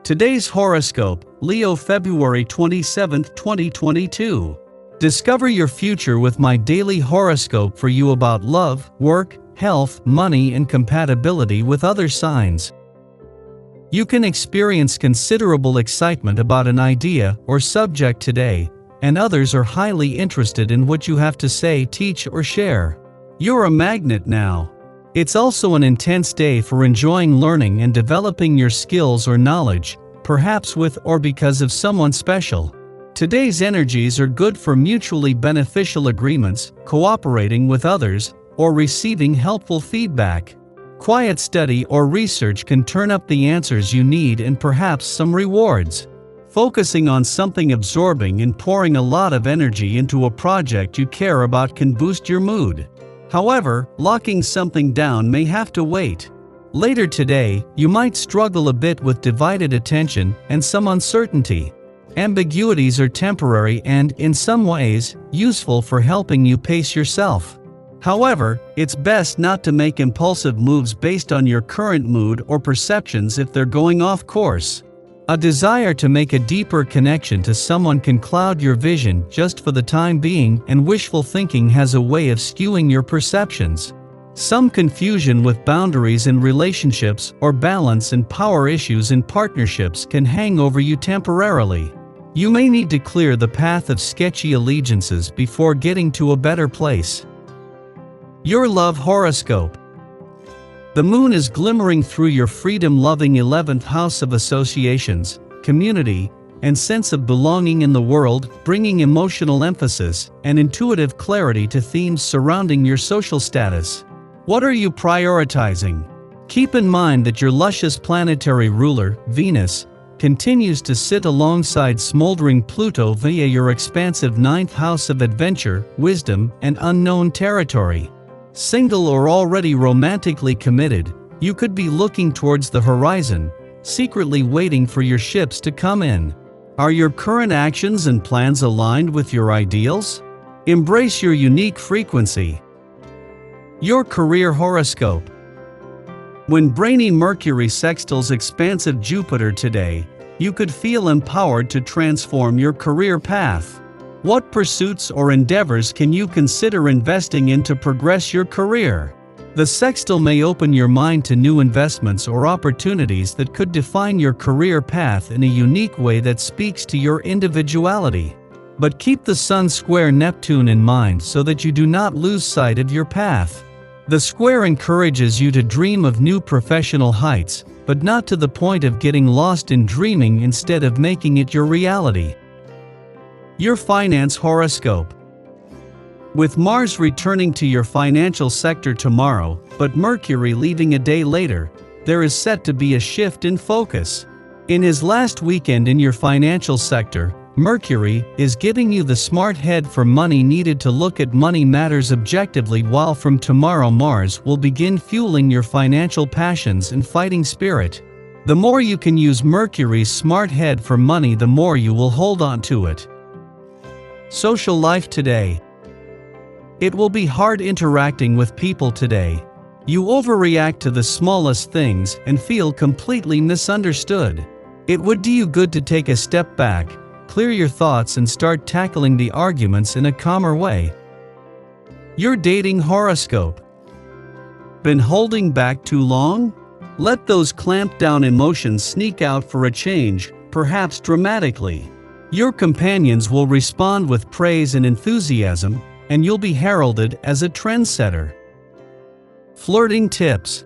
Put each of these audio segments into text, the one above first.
Today's horoscope, Leo February 27, 2022. Discover your future with my daily horoscope for you about love, work, health, money, and compatibility with other signs. You can experience considerable excitement about an idea or subject today, and others are highly interested in what you have to say, teach, or share. You're a magnet now. It's also an intense day for enjoying learning and developing your skills or knowledge, perhaps with or because of someone special. Today's energies are good for mutually beneficial agreements, cooperating with others, or receiving helpful feedback. Quiet study or research can turn up the answers you need and perhaps some rewards. Focusing on something absorbing and pouring a lot of energy into a project you care about can boost your mood. However, locking something down may have to wait. Later today, you might struggle a bit with divided attention and some uncertainty. Ambiguities are temporary and, in some ways, useful for helping you pace yourself. However, it's best not to make impulsive moves based on your current mood or perceptions if they're going off course. A desire to make a deeper connection to someone can cloud your vision just for the time being, and wishful thinking has a way of skewing your perceptions. Some confusion with boundaries in relationships or balance and power issues in partnerships can hang over you temporarily. You may need to clear the path of sketchy allegiances before getting to a better place. Your love horoscope. The moon is glimmering through your freedom-loving 11th house of associations, community, and sense of belonging in the world, bringing emotional emphasis and intuitive clarity to themes surrounding your social status. What are you prioritizing? Keep in mind that your luscious planetary ruler, Venus, continues to sit alongside smoldering Pluto via your expansive 9th house of adventure, wisdom, and unknown territory. Single or already romantically committed, you could be looking towards the horizon, secretly waiting for your ships to come in. Are your current actions and plans aligned with your ideals? Embrace your unique frequency. Your career horoscope. When brainy Mercury sextiles expansive Jupiter today, you could feel empowered to transform your career path. What pursuits or endeavors can you consider investing in to progress your career? The sextile may open your mind to new investments or opportunities that could define your career path in a unique way that speaks to your individuality. But keep the Sun square Neptune in mind so that you do not lose sight of your path. The square encourages you to dream of new professional heights, but not to the point of getting lost in dreaming instead of making it your reality. Your finance horoscope. With Mars returning to your financial sector tomorrow, but Mercury leaving a day later, there is set to be a shift in focus. In his last weekend in your financial sector, Mercury is giving you the smart head for money needed to look at money matters objectively, while from tomorrow Mars will begin fueling your financial passions and fighting spirit. The more you can use Mercury's smart head for money, the more you will hold on to it. Social life today. It will be hard interacting with people today. You overreact to the smallest things and feel completely misunderstood. It would do you good to take a step back, clear your thoughts, and start tackling the arguments in a calmer way. Your dating horoscope. Been holding back too long? Let those clamped down emotions sneak out for a change, perhaps dramatically. Your companions will respond with praise and enthusiasm, and you'll be heralded as a trendsetter. Flirting tips.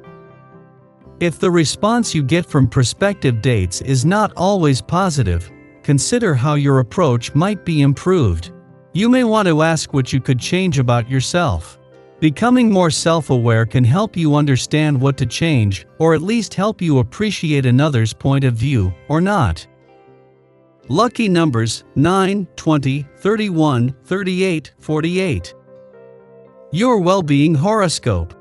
If the response you get from prospective dates is not always positive, consider how your approach might be improved. You may want to ask what you could change about yourself. Becoming more self-aware can help you understand what to change, or at least help you appreciate another's point of view, or not. Lucky numbers 9, 20, 31, 38, 48. Your well-being horoscope.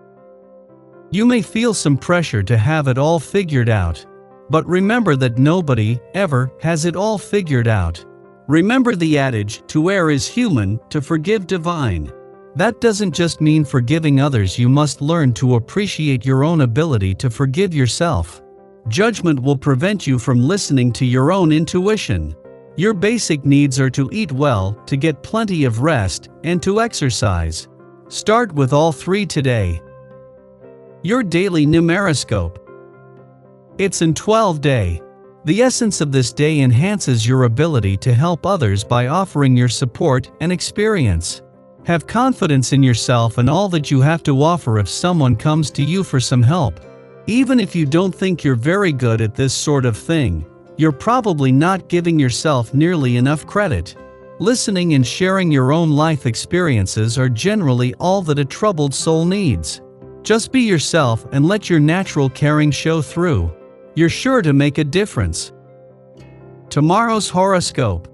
You may feel some pressure to have it all figured out. But remember that nobody, ever, has it all figured out. Remember the adage, to err is human, to forgive divine. That doesn't just mean forgiving others. You must learn to appreciate your own ability to forgive yourself. Judgment will prevent you from listening to your own intuition. Your basic needs are to eat well, to get plenty of rest, and to exercise. Start with all three today. Your daily numeroscope. It's an 12-day. The essence of this day enhances your ability to help others by offering your support and experience. Have confidence in yourself and all that you have to offer if someone comes to you for some help. Even if you don't think you're very good at this sort of thing, you're probably not giving yourself nearly enough credit. Listening and sharing your own life experiences are generally all that a troubled soul needs. Just be yourself and let your natural caring show through. You're sure to make a difference. Tomorrow's horoscope.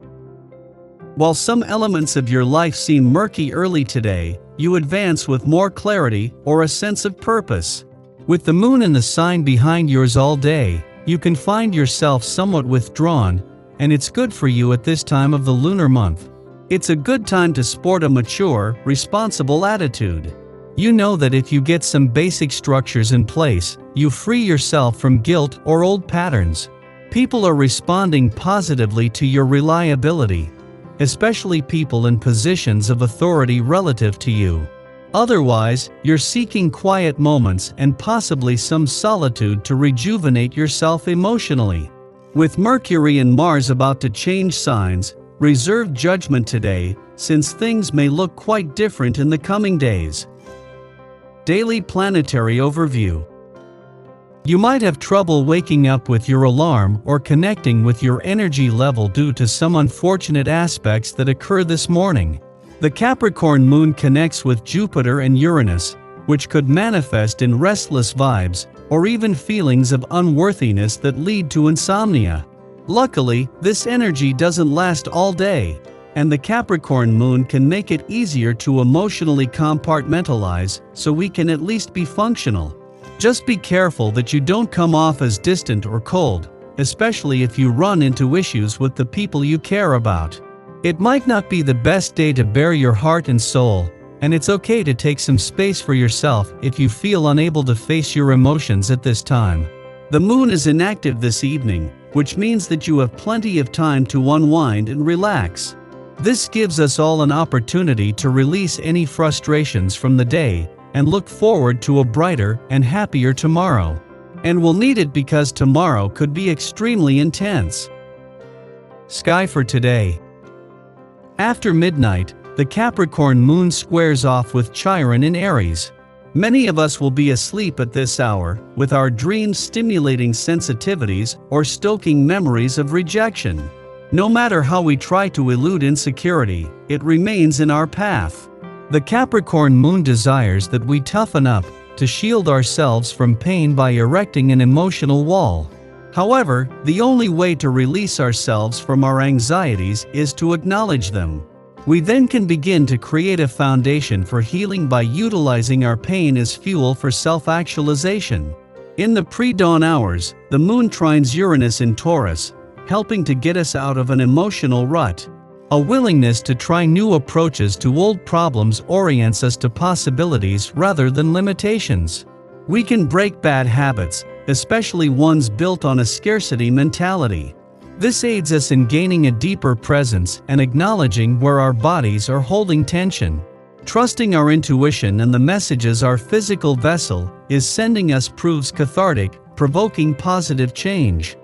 While some elements of your life seem murky early today, you advance with more clarity or a sense of purpose. With the moon in the sign behind yours all day, you can find yourself somewhat withdrawn, and it's good for you at this time of the lunar month. It's a good time to sport a mature, responsible attitude. You know that if you get some basic structures in place, you free yourself from guilt or old patterns. People are responding positively to your reliability, especially people in positions of authority relative to you. Otherwise, you're seeking quiet moments and possibly some solitude to rejuvenate yourself emotionally. With Mercury and Mars about to change signs, reserve judgment today, since things may look quite different in the coming days. Daily Planetary Overview. You might have trouble waking up with your alarm or connecting with your energy level due to some unfortunate aspects that occur this morning. The Capricorn moon connects with Jupiter and Uranus, which could manifest in restless vibes or even feelings of unworthiness that lead to insomnia. Luckily, this energy doesn't last all day, and the Capricorn moon can make it easier to emotionally compartmentalize so we can at least be functional. Just be careful that you don't come off as distant or cold, especially if you run into issues with the people you care about. It might not be the best day to bare your heart and soul, and it's okay to take some space for yourself if you feel unable to face your emotions at this time. The moon is inactive this evening, which means that you have plenty of time to unwind and relax. This gives us all an opportunity to release any frustrations from the day and look forward to a brighter and happier tomorrow. And we'll need it because tomorrow could be extremely intense. Sky for today. After midnight, the Capricorn moon squares off with Chiron in Aries. Many of us will be asleep at this hour, with our dreams stimulating sensitivities or stoking memories of rejection. No matter how we try to elude insecurity, it remains in our path. The Capricorn moon desires that we toughen up, to shield ourselves from pain by erecting an emotional wall. However, the only way to release ourselves from our anxieties is to acknowledge them. We then can begin to create a foundation for healing by utilizing our pain as fuel for self-actualization. In the pre-dawn hours, the moon trines Uranus in Taurus, helping to get us out of an emotional rut. A willingness to try new approaches to old problems orients us to possibilities rather than limitations. We can break bad habits, especially ones built on a scarcity mentality. This aids us in gaining a deeper presence and acknowledging where our bodies are holding tension. Trusting our intuition and the messages our physical vessel is sending us proves cathartic, provoking positive change.